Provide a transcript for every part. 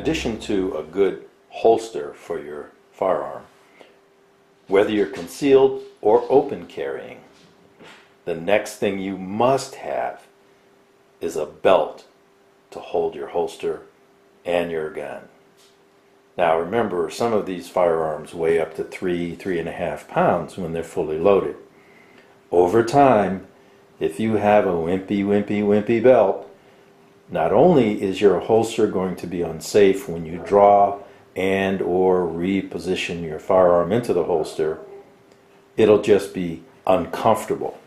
addition to a good holster for your firearm, whether you're concealed or open carrying, the next thing you must have is a belt to hold your holster and your gun. Now remember, some of these firearms weigh up to 3.5 pounds when they're fully loaded. Over time, if you have a wimpy belt, not only is your holster going to be unsafe when you draw and or reposition your firearm into the holster, it'll just be uncomfortable.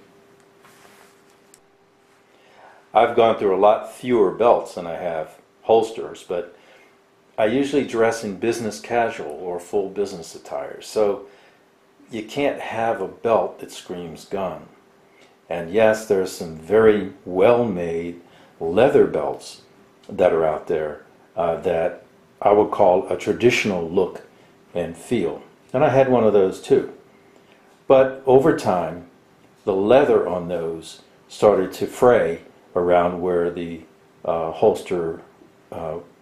I've gone through a lot fewer belts than I have holsters, but I usually dress in business casual or full business attire, so you can't have a belt that screams gun. And yes, there are some very well-made leather belts that are out there that I would call a traditional look and feel. And I had one of those too. But over time, the leather on those started to fray around where the holster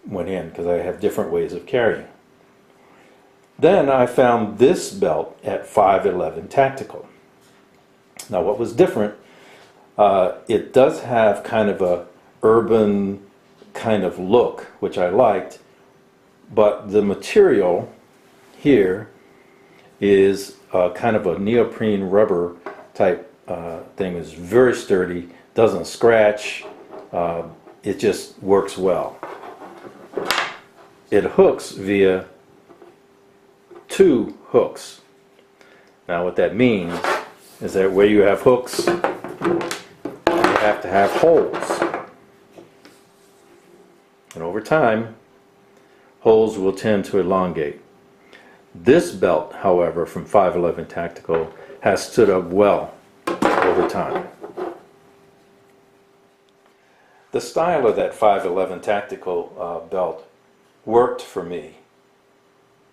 went in, because I have different ways of carrying. Then I found this belt at 511 Tactical. Now what was different, it does have kind of a urban kind of look, which I liked, but the material here is kind of a neoprene rubber type thing. It's very sturdy, doesn't scratch, it just works well. It hooks via 2 hooks. Now what that means is that where you have hooks, you have to have holes. And over time, holes will tend to elongate. This belt, however, from 511 Tactical has stood up well over time. The style of that 511 Tactical belt worked for me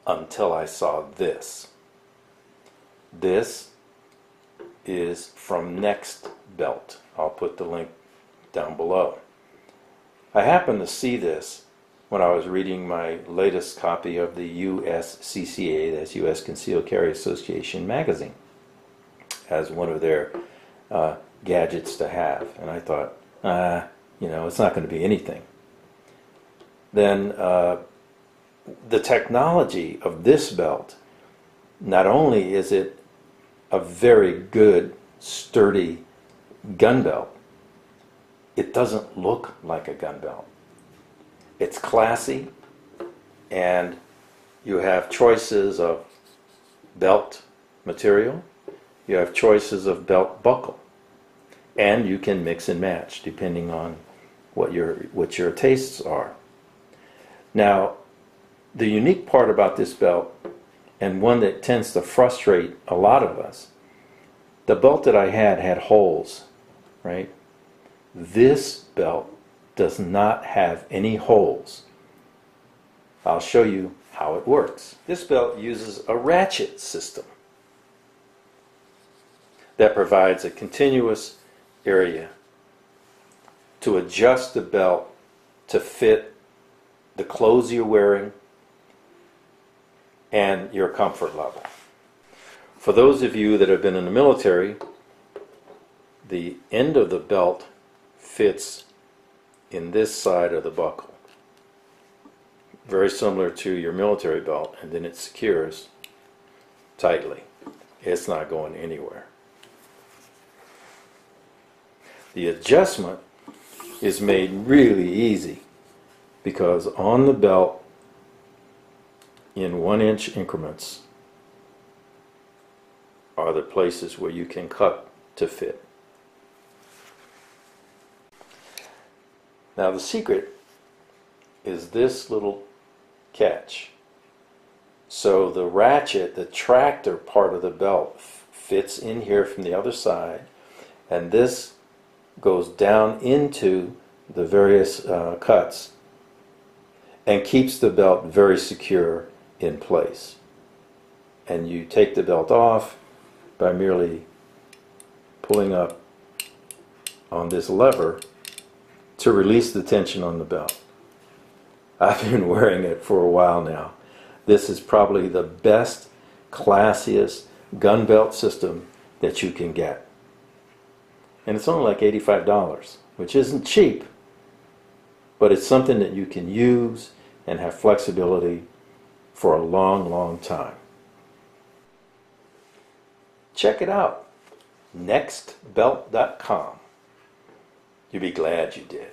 until I saw this. This is from NexBelt. I'll put the link down below. I happened to see this when I was reading my latest copy of the USCCA, that's U.S. Concealed Carry Association magazine, as one of their gadgets to have. And I thought, you know, it's not going to be anything. Then the technology of this belt, not only is it a very good, sturdy gun belt, it doesn't look like a gun belt. It's classy, and you have choices of belt material, you have choices of belt buckle, and you can mix and match depending on what your tastes are. Now, the unique part about this belt, and one that tends to frustrate a lot of us, the belt that I had holes, right? This belt does not have any holes. I'll show you how it works. This belt uses a ratchet system that provides a continuous area to adjust the belt to fit the clothes you're wearing and your comfort level. For those of you that have been in the military, the end of the belt fits in this side of the buckle, very similar to your military belt, and then it secures tightly. It's not going anywhere. The adjustment is made really easy because on the belt, in 1-inch increments, are the places where you can cut to fit. Now the secret is this little catch. So the ratchet, the tractor part of the belt fits in here from the other side, and this goes down into the various cuts and keeps the belt very secure in place. And you take the belt off by merely pulling up on this lever to release the tension on the belt. I've been wearing it for a while now. This is probably the best, classiest gun belt system that you can get. And it's only like $85, which isn't cheap, but it's something that you can use and have flexibility for a long, long time. Check it out, nexbelt.com. You'll be glad you did.